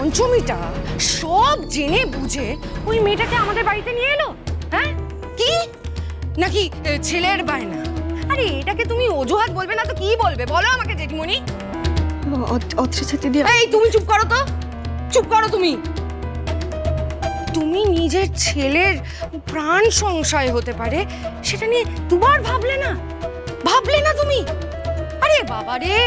পঞ্চমীটা সব জেনে বুঝে ওই মেয়েটাকে আমাদের বাড়িতে নিয়ে এলো? হ্যাঁ, কি নাকি ছেলের বায়না? আরে এটাকে তুমি অজুহাত বলবে না তো কি বলবে বলো আমাকে জেঠিমণি। অত্রিজা দিদি, এই তুমি চুপ করো তো, চুপ করো তুমি। তুমি নিজের ছেলের প্রাণ সংশয় হতে পারে সেটা নিয়ে দুবার ভাবলে না? ভাবলে না তুমি? আরে বাবা রে,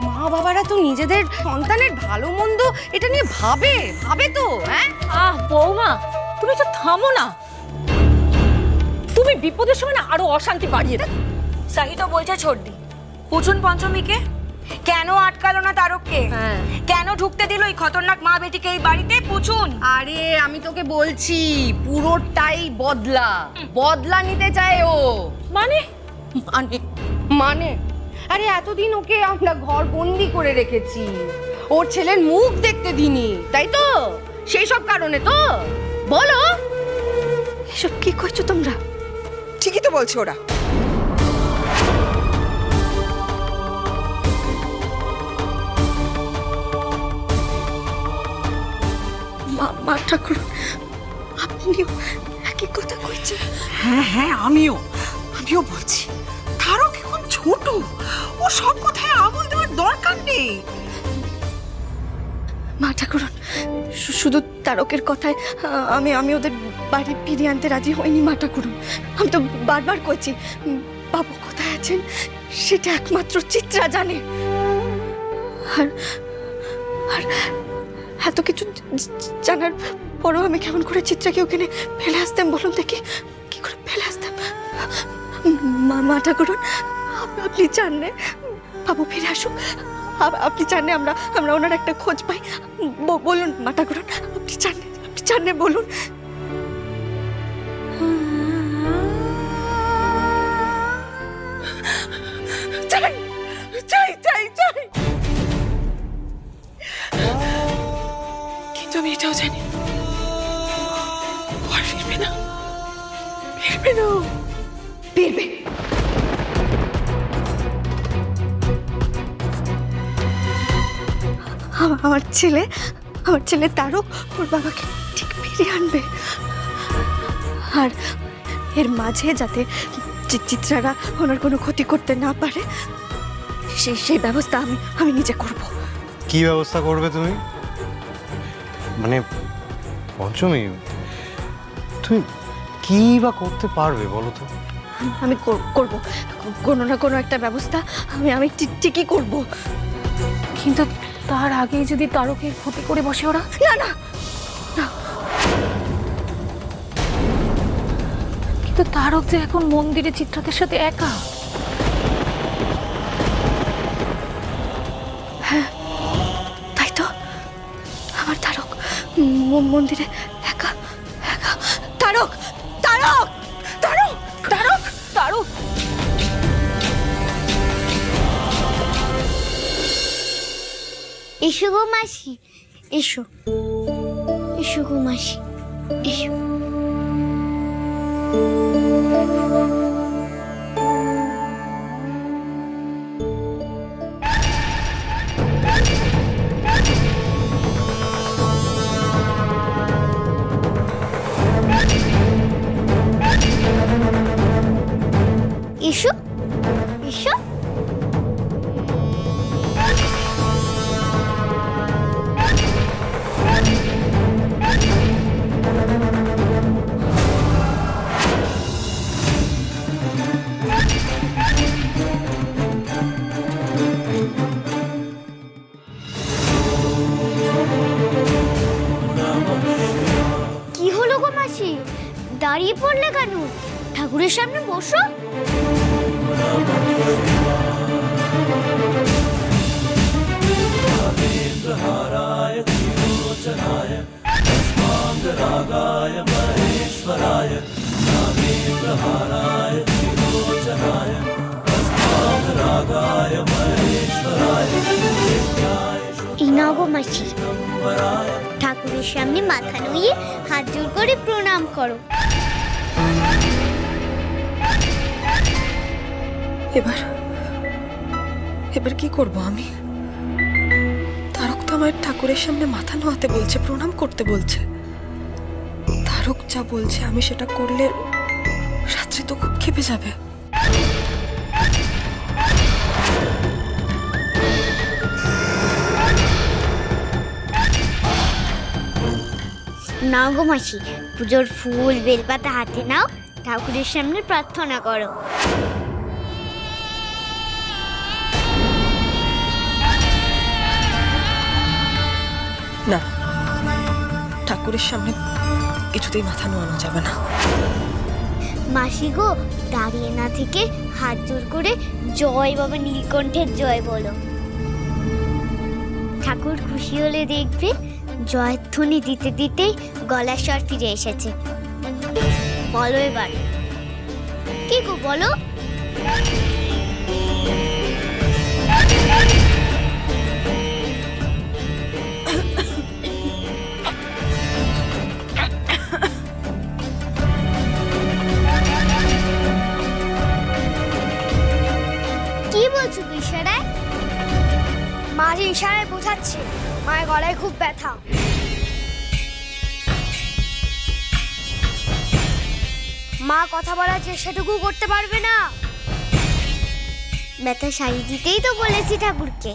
মা বাবারা তো নিজেদের সন্তানের ভালো মন্দ এটা নিয়ে ভাবে ভাবে তো। হ্যাঁ বৌমা, তুমি তো থামো না। তুমি বিপদের সময় না আরো অশান্তি বাড়িয়ে দাও। সাহি তো বলছে ছোটদি, পুছুন পঞ্চমীকে কেন আটকালো না তারককে? কেন ঢুকতে দিল এই খতরনাক মা বেটিকে এই বাড়িতে? পুছুন। আরে আমি তোকে বলছি পুরোটাই বদলা, বদলা নিতে চায় ও। মানে মানে মানে আরে এতদিন ওকে আমরা ঘর বন্দি করে রেখেছি, ওর ছেলের মুখ দেখতে দিনি, তাই তো? সেই সব কারণে তো বলো। এসব কি করছো তোমরা? ঠিকই তো বলছে ওরা। মা ঠাকুর, আপনিও একই কথা কইছেন? হ্যাঁ হ্যাঁ, আমিও বলছি তারক এখন ছোট, ও সব কথায় আমল দেওয়ার দরকার নেই। মা ঠাকুরন, শুধু তারকের কথায় আমি ওদের বাড়ি ফিরিয়ে আনতে রাজি হইনি মা ঠাকুরন। আমি তো বারবার কইছি বাবু কোথায় আছেন সেটা একমাত্র চিত্রা জানে। আর আর এত কিছু জানার পরও আমি কেমন করে চিত্রাকে ওখানে ফেলে আসতাম বলুন দেখি? কি করে ফেলে আসতাম? মা ঠাকুরন, আপনি জানলে বাবু ফিরে আসুক, আপনি জানলে আমরা ওনার একটা খোঁজ পাই, বলুন মা ঠাকুরন, আপনি জানলে বলুন। চাই চাই চাই চাই, কিন্তু আমি এটাও জানি ও আর ফিরবে না, ফিরবে না। ফিরবে। আমার ছেলে তারক ওর বাবাকে ঠিক ফিরিয়ে আনবে। আর এর মাঝে যাতে চিত্রারা ওনার কোনো ক্ষতি করতে না পারে সেই ব্যবস্থা আমি নিজে করব। কি ব্যবস্থা করবে তুমি? মানে পঞ্চমী, তুমি কি বা করতে পারবে বলো তো? আমি করব কোনো না কোনো একটা ব্যবস্থা, আমি ঠিকই করব। কিন্তু তার আগেই যদি তারকের ক্ষতি করে বসে ওরা? না না না, কিন্তু তারক যে এখন মন্দিরে চিত্রাদের সাথে একা। হ্যাঁ তাই তো, আমার তারক মন্দিরে একা একা। তারক তারক তারক তারক তারক এসো গো মাসি, এসো এসো গো মাসি, এসো। এসো এসো। কি হলো গো মাসি, দাঁড়িয়ে পড়লে কেন? ঠাকুরের সামনে বসো। এই নাও গো মাসি, ঠাকুরের সামনে মাথা নুয়ে হাত জোড় করে প্রণাম করো। এবার কি করব আমি? তারক তো আমায় ঠাকুরের সামনে মাথা নোয়াতে বলছে, প্রণাম করতে বলছে। তারক যা বলছে আমি সেটা করলে রাত্রি তো খুব খেপে যাবে। নাও গো মাসি, পুজোর ফুল বেলপাতা হাতে নাও, ঠাকুরের সামনে প্রার্থনা করো। না, ঠাকুরের সামনে কিছুতেই মাথা নোয়ানো যাবে না। মাসি গো, দাঁড়িয়ে না থেকে হাত জোর করে জয় বাবা নীলকণ্ঠের জয় বলো। ঠাকুর খুশি হলে দেখবে জয়ধ্বনি দিতে দিতেই গলার স্বর ফিরে এসেছে। বলো এবার, কি গো বলো। কি বলছো তুই ইশারায়? মাঝে ইশারায় বোঝাচ্ছে মায়ের গলায় খুব ব্যথা। মা কথা বলার চেষ্টাটুকু করতে পারবে না। ব্যথা সারিয়ে দিতেই তো বলেছি ঠাকুরকে।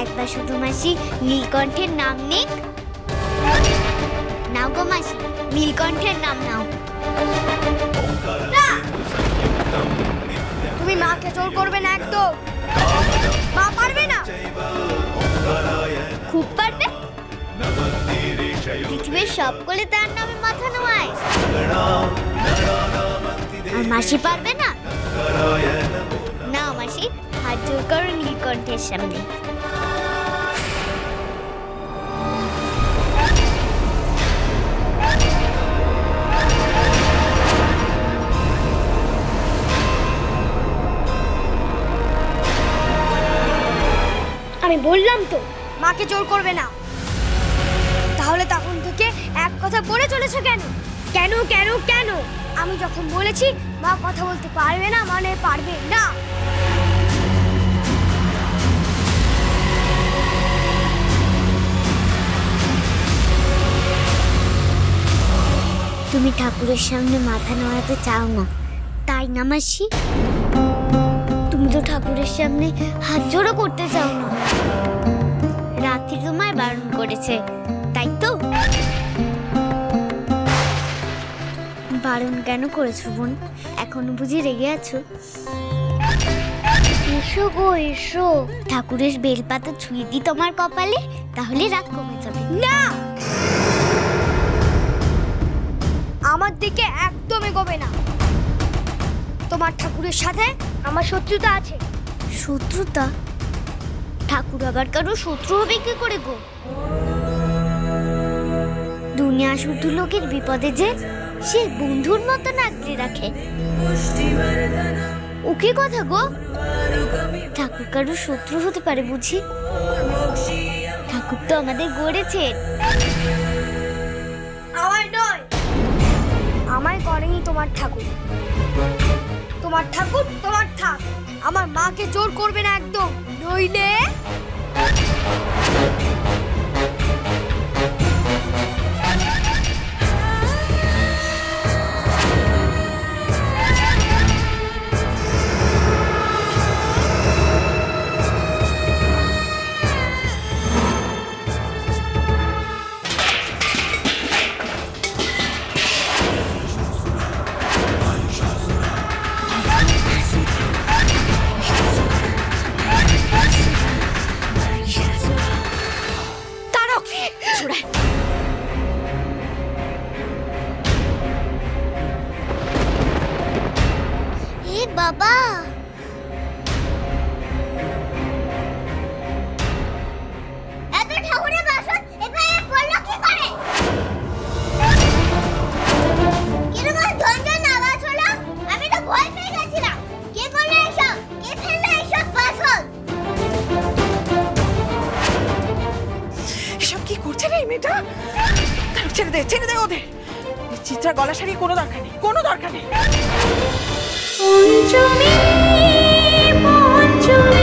একবার শুধু মাসি নীলকণ্ঠের নাম নিক। নাও গো মাসি, নীলকণ্ঠের নাম নাও। তুমি মাকে জোর করবে না একদম। মা পারবে না। খুব পারবে। পৃথিবীর সব কোলে তার নামে মাথা নোয়ায়। আর মাসি পারবে না? না মাসি, হাত জোর করো নীলকণ্ঠের সামনে। আমি বললাম তো মাকে জোর করবে না। তাহলে তখন থেকে এক কথা বলে চলেছো কেন? কেন কেন কেন? আমি যখন বলেছি মা কথা বলতে পারবে না মানে পারবে না। তুমি ঠাকুরের সামনে মাথা নোয়াতে চাও না, তাই না মাসি? তুমি তো ঠাকুরের সামনে হাত জোড়ো করতে চাও না। রাত্রি তোমায় বারণ করেছে, তাই তো? বারণ কেন করেছো বোন? এখনো বুঝি রেগে আছো? এসো গো এসো, ঠাকুরের বেলপাতা ছুঁয়ে দি তোমার কপালে, তাহলে রাগ কমে যাবে। না, আমার দিকে একদম এগোবে না। তোমার ঠাকুরের সাথে আমার শত্রুতা আছে। শত্রুতা? ঠাকুর আবার কারো শত্রু হবে কি করে গো? দুনিয়া শুধু লোকের বিপদে যে সে বন্ধুর মতো আগলে রাখে। ও কি কথা গো? ঠাকুর কারো শত্রু হতে পারে বুঝি? ঠাকুর তো আমাদের গড়েছেন। আমায় নয়, আমায় করেনি তোমার ঠাকুর। তোমার ঠাকুর তোমার থাক, আমার মাকে জোর করবে না একদম, নইলে বাবা, এত ঠাকুরের বাসন এভাবে পড়লো কি করে? কিরকম ঝনঝন আওয়াজ হলো? আমি তো ভয় পেয়ে গেছিলাম। কে করলো এসব? কে ফেললো এসব বাসন? এসব কি করছে রে এই মেয়েটা? ছেড়ে দে, ছেড়ে দে ওদের। চিত্রা গলা শাড়ি কোনো দরকার নেই, কোনো দরকার নেই। পঞ্চমী পঞ্চমী